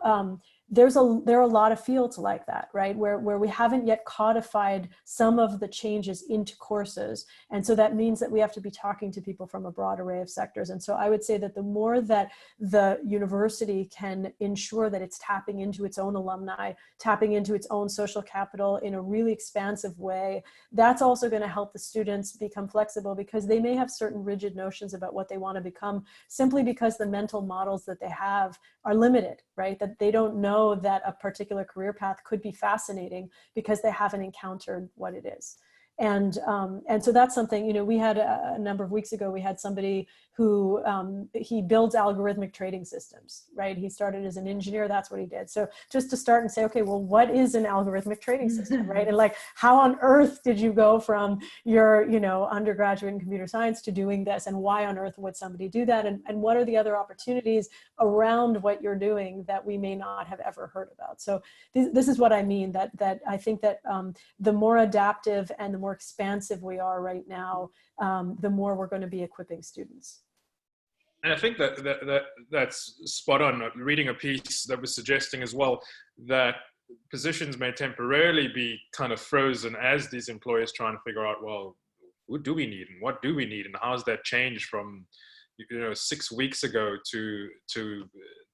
there are a lot of fields like that, right? Where we haven't yet codified some of the changes into courses. And so that means that we have to be talking to people from a broad array of sectors. And so I would say that the more that the university can ensure that it's tapping into its own alumni, tapping into its own social capital in a really expansive way, that's also going to help the students become flexible, because they may have certain rigid notions about what they want to become simply because the mental models that they have are limited, right? That they don't know that a particular career path could be fascinating because they haven't encountered what it is. And so that's something, you know, we had a number of weeks ago, we had somebody who, he builds algorithmic trading systems, right? He started as an engineer, that's what he did. So just to start and say, okay, well, what is an algorithmic trading system, right? And like, how on earth did you go from your, you know, undergraduate in computer science to doing this? And why on earth would somebody do that? And what are the other opportunities around what you're doing that we may not have ever heard about? So this is what I mean, that I think that the more adaptive and the more expansive we are right now, the more we're going to be equipping students. And I think that's spot on. Reading a piece that was suggesting as well that positions may temporarily be kind of frozen as these employers try and figure out, well, who do we need and what do we need, and how's that changed from, you know, 6 weeks ago to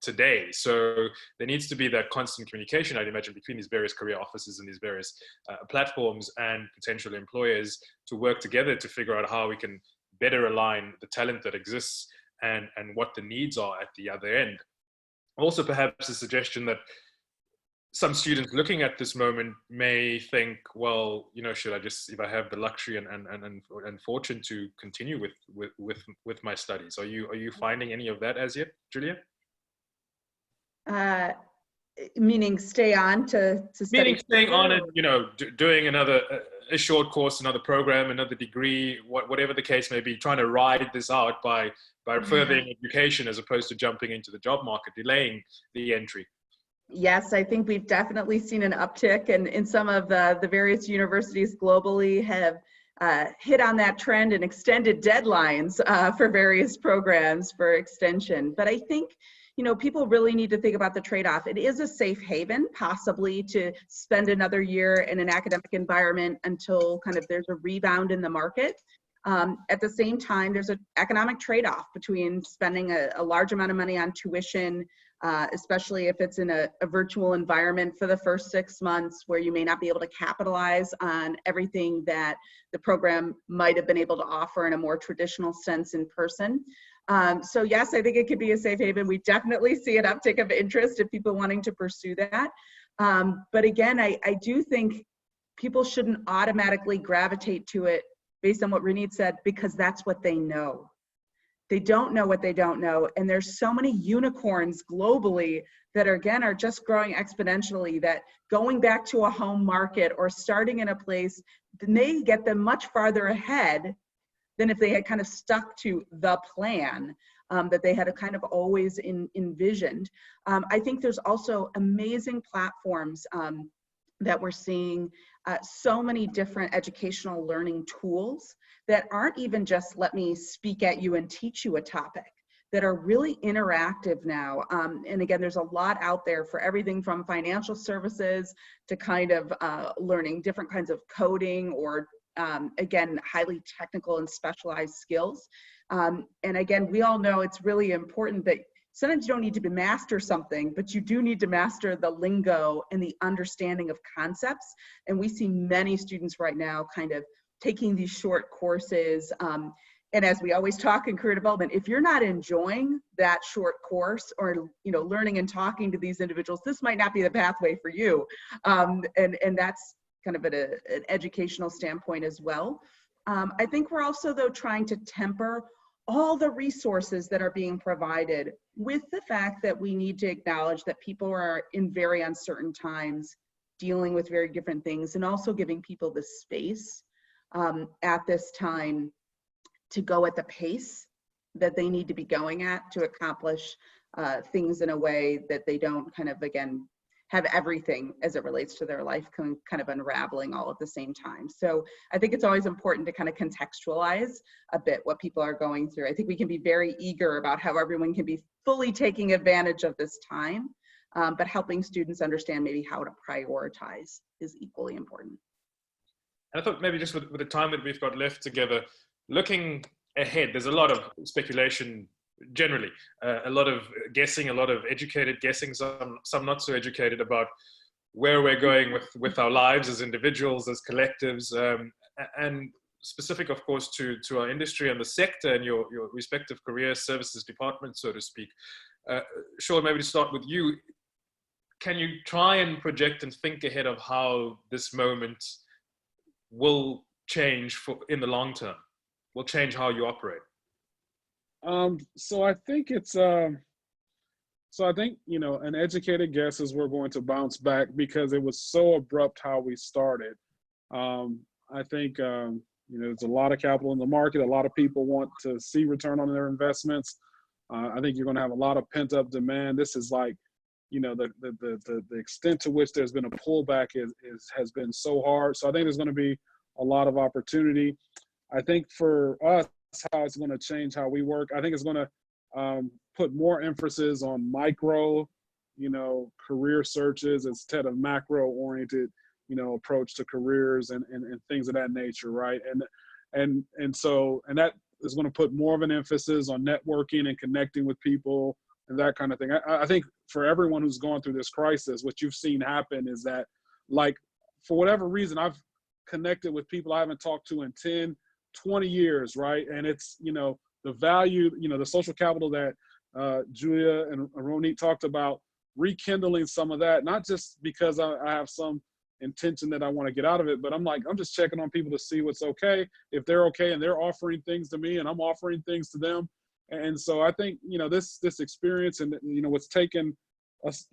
today. So there needs to be that constant communication, I'd imagine, between these various career offices and these various platforms and potential employers to work together to figure out how we can better align the talent that exists and what the needs are at the other end. Also, perhaps a suggestion that some students looking at this moment may think, well, you know, should I just, if I have the luxury and fortune to continue with my studies? Are you finding any of that as yet, Julia? Meaning stay on to study? Meaning staying on and, you know, doing another a short course, another program, another degree, whatever the case may be, trying to ride this out by furthering education as opposed to jumping into the job market, delaying the entry. Yes, I think we've definitely seen an uptick, and in some of the various universities globally have hit on that trend and extended deadlines for various programs for extension. But I think, you know, people really need to think about the trade-off. It is a safe haven, possibly, to spend another year in an academic environment until kind of there's a rebound in the market. At the same time, there's an economic trade-off between spending a large amount of money on tuition, especially if it's in a virtual environment for the first 6 months, where you may not be able to capitalize on everything that the program might have been able to offer in a more traditional sense in person. So yes, I think it could be a safe haven. We definitely see an uptick of interest of people wanting to pursue that. But again, I do think people shouldn't automatically gravitate to it based on what Ronit said, because that's what they know. They don't know what they don't know. And there's so many unicorns globally that are just growing exponentially, that going back to a home market or starting in a place may get them much farther ahead than if they had kind of stuck to the plan that they had kind of always envisioned. I think there's also amazing platforms that we're seeing, so many different educational learning tools that aren't even just let me speak at you and teach you a topic, that are really interactive now. And again, there's a lot out there for everything from financial services to kind of learning different kinds of coding or again, highly technical and specialized skills. And again, we all know it's really important that sometimes you don't need to master something, but you do need to master the lingo and the understanding of concepts. And we see many students right now kind of taking these short courses. And as we always talk in career development, if you're not enjoying that short course or, you know, learning and talking to these individuals, this might not be the pathway for you. And that's kind of at an educational standpoint as well. I think we're also, though, trying to temper all the resources that are being provided with the fact that we need to acknowledge that people are in very uncertain times, dealing with very different things, and also giving people the space at this time to go at the pace that they need to be going at to accomplish things in a way that they don't kind of, again, have everything as it relates to their life kind of unraveling all at the same time. So I think it's always important to kind of contextualize a bit what people are going through. I think we can be very eager about how everyone can be fully taking advantage of this time, but helping students understand maybe how to prioritize is equally important. And I thought maybe just with the time that we've got left together, looking ahead, there's a lot of speculation generally, a lot of guessing, a lot of educated guessing, some not so educated about where we're going with our lives as individuals, as collectives, and specific, of course, to our industry and the sector and your respective career services department, so to speak. Sean, maybe to start with you, can you try and project and think ahead of how this moment will change in the long term, will change how you operate? So I think an educated guess is we're going to bounce back because it was so abrupt how we started. I think, there's a lot of capital in the market. A lot of people want to see return on their investments. I think you're going to have a lot of pent up demand. This is like, the extent to which there's been a pullback has been so hard. So I think there's going to be a lot of opportunity. I think for us, how it's going to change how we work. I think it's going to put more emphasis on micro, career searches instead of macro oriented, approach to careers and things of that nature, right? And that is going to put more of an emphasis on networking and connecting with people and that kind of thing. I think for everyone who's going through this crisis, what you've seen happen is that, like, for whatever reason, I've connected with people I haven't talked to in 10, 20 years, right? And it's, the value, the social capital that Julia and Ronit talked about, rekindling some of that, not just because I have some intention that I want to get out of it, but I'm just checking on people to see what's okay, if they're okay, and they're offering things to me and I'm offering things to them. And so I think, this experience and, what's taken us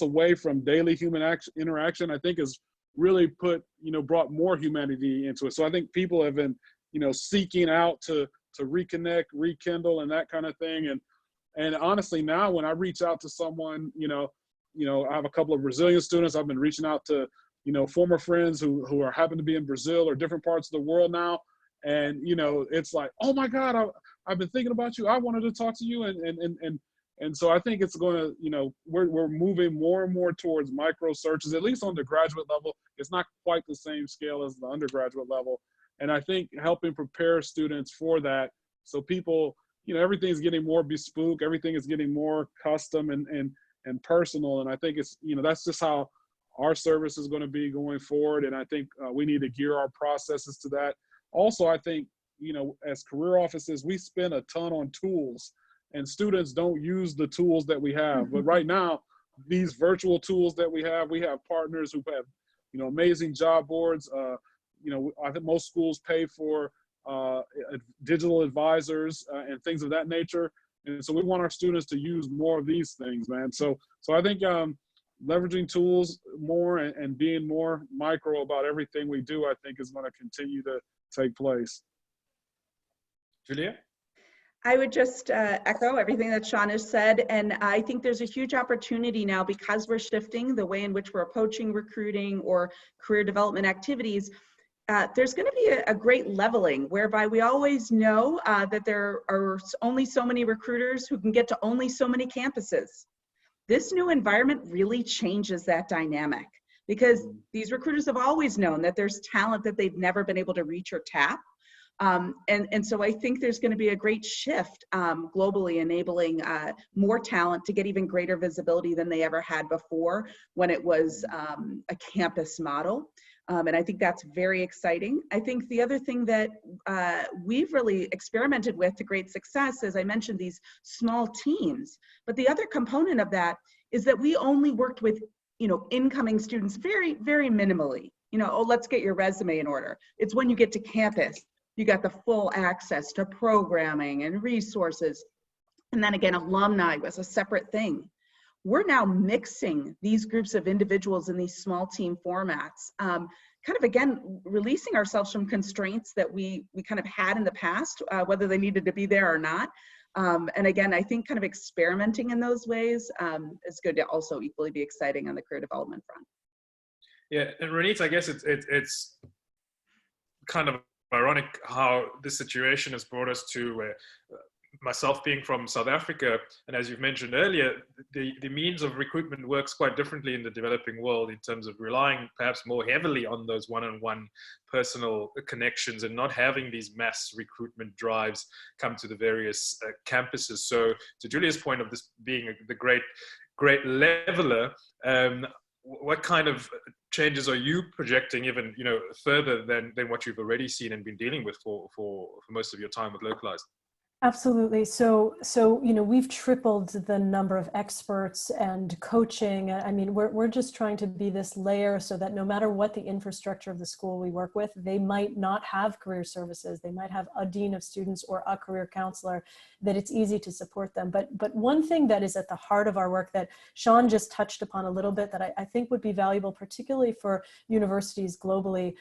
away from daily human interaction, I think has really brought more humanity into it. So I think people have been, seeking out to reconnect, rekindle, and that kind of thing. And honestly, now when I reach out to someone, I have a couple of Brazilian students. I've been reaching out to, former friends who are happen to be in Brazil or different parts of the world now. And, it's like, oh my God, I've been thinking about you. I wanted to talk to you. And so I think it's going to, we're moving more and more towards micro searches, at least on the graduate level. It's not quite the same scale as the undergraduate level. And I think helping prepare students for that. So people, everything's getting more bespoke. Everything is getting more custom and personal. And I think it's, that's just how our service is going to be going forward. And I think we need to gear our processes to that. Also, I think, as career offices, we spend a ton on tools and students don't use the tools that we have. But right now, these virtual tools that we have partners who have, amazing job boards. I think most schools pay for digital advisors and things of that nature. And so we want our students to use more of these things, man. So I think leveraging tools more and being more micro about everything we do, I think is going to continue to take place. Julia? I would just echo everything that Sean has said. And I think there's a huge opportunity now because we're shifting the way in which we're approaching recruiting or career development activities. There's going to be a great leveling whereby we always know that there are only so many recruiters who can get to only so many campuses. This new environment really changes that dynamic because these recruiters have always known that there's talent that they've never been able to reach or tap. And so I think there's going to be a great shift globally, enabling more talent to get even greater visibility than they ever had before when it was a campus model. And I think that's very exciting. I think the other thing that we've really experimented with to great success, as I mentioned, these small teams. But the other component of that is that we only worked with, incoming students very, very minimally. Let's get your resume in order. It's when you get to campus, you got the full access to programming and resources. And then again, alumni was a separate thing. We're now mixing these groups of individuals in these small team formats, kind of again, releasing ourselves from constraints that we kind of had in the past, whether they needed to be there or not. And again, I think kind of experimenting in those ways is going to also equally be exciting on the career development front. Yeah, and Ronit, I guess it's kind of ironic how this situation has brought us to myself being from South Africa, and as you've mentioned earlier, the means of recruitment works quite differently in the developing world in terms of relying perhaps more heavily on those one-on-one personal connections and not having these mass recruitment drives come to the various campuses. So to Julia's point of this being the great leveler, what kind of changes are you projecting even further than what you've already seen and been dealing with for most of your time with Localized? Absolutely. So, we've tripled the number of experts and coaching. I mean, we're just trying to be this layer so that no matter what the infrastructure of the school we work with, they might not have career services. They might have a dean of students or a career counselor, that it's easy to support them. But one thing that is at the heart of our work that Sean just touched upon a little bit that I think would be valuable, particularly for universities globally.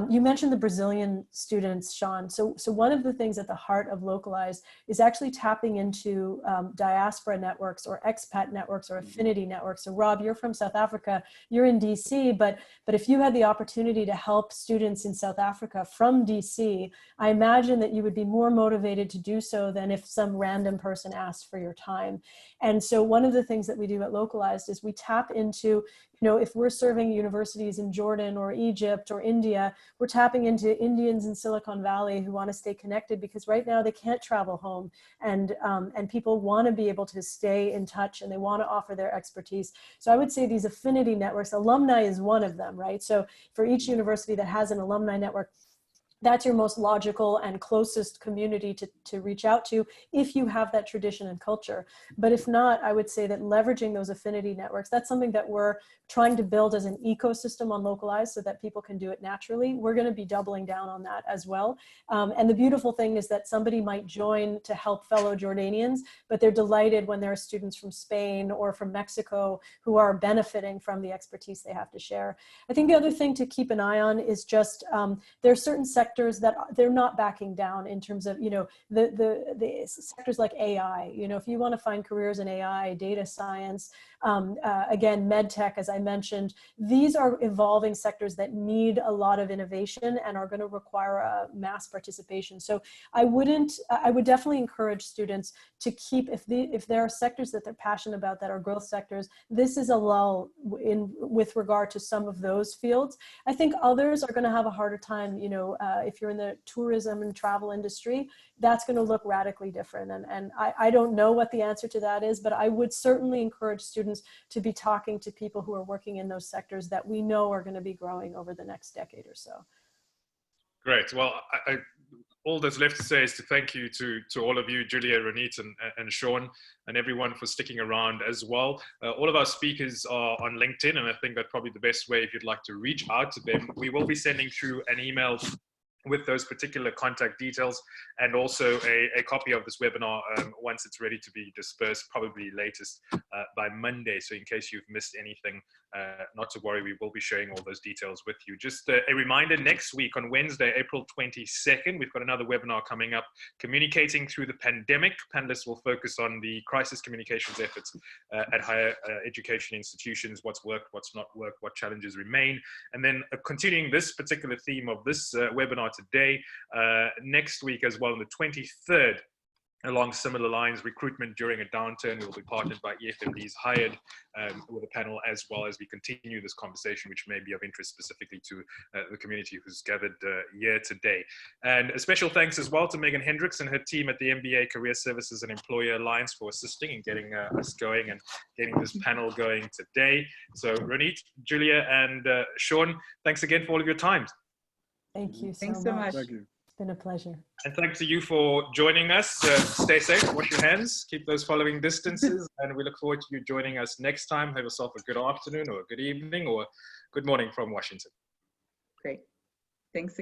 You mentioned the Brazilian students, Sean. So one of the things at the heart of Localized is actually tapping into diaspora networks or expat networks or affinity networks. So Rob, you're from South Africa, you're in DC, but if you had the opportunity to help students in South Africa from DC, I imagine that you would be more motivated to do so than if some random person asked for your time. And so one of the things that we do at Localized is we tap into, if we're serving universities in Jordan or Egypt or India, we're tapping into Indians in Silicon Valley who want to stay connected because right now they can't travel home, and people want to be able to stay in touch and they want to offer their expertise. So I would say these affinity networks, alumni is one of them, right? So for each university that has an alumni network, that's your most logical and closest community to reach out to if you have that tradition and culture. But if not, I would say that leveraging those affinity networks, that's something that we're trying to build as an ecosystem on Localized so that people can do it naturally. We're going to be doubling down on that as well. And the beautiful thing is that somebody might join to help fellow Jordanians, but they're delighted when there are students from Spain or from Mexico who are benefiting from the expertise they have to share. I think the other thing to keep an eye on is just there are certain sectors that they're not backing down in terms of, the sectors like AI. If you want to find careers in AI, data science, again, med tech, as I mentioned, these are evolving sectors that need a lot of innovation and are going to require a mass participation. So I would definitely encourage students to keep, if there are sectors that they're passionate about that are growth sectors, this is a lull with regard to some of those fields. I think others are going to have a harder time, if you're in the tourism and travel industry, that's going to look radically different. And I don't know what the answer to that is, but I would certainly encourage students to be talking to people who are working in those sectors that we know are going to be growing over the next decade or so. Great. Well, all that's left to say is to thank you to all of you, Julia, Ronit, and Sean, and everyone for sticking around as well. All of our speakers are on LinkedIn, and I think that's probably the best way if you'd like to reach out to them. We will be sending through an email with those particular contact details and also a copy of this webinar once it's ready to be dispersed, probably latest by Monday. So in case you've missed anything, not to worry, we will be sharing all those details with you. Just a reminder, next week on Wednesday, April 22nd, we've got another webinar coming up, Communicating Through the Pandemic. Panelists will focus on the crisis communications efforts at higher education institutions, what's worked, what's not worked, what challenges remain. And then continuing this particular theme of this webinar today, next week as well, on the 23rd, along similar lines, recruitment during a downturn. We'll be partnered by EFMD's Hired with a panel as well as we continue this conversation, which may be of interest specifically to the community who's gathered here today. And a special thanks as well to Megan Hendricks and her team at the MBA Career Services and Employer Alliance for assisting in getting us going and getting this panel going today. So Ronit, Julia, and Sean, thanks again for all of your time. Thank you Thanks so much. Thank you. It's been a pleasure. And thanks to you for joining us. Stay safe, wash your hands, keep those following distances, and we look forward to you joining us next time. Have yourself a good afternoon or a good evening or good morning from Washington. Great. Thanks again.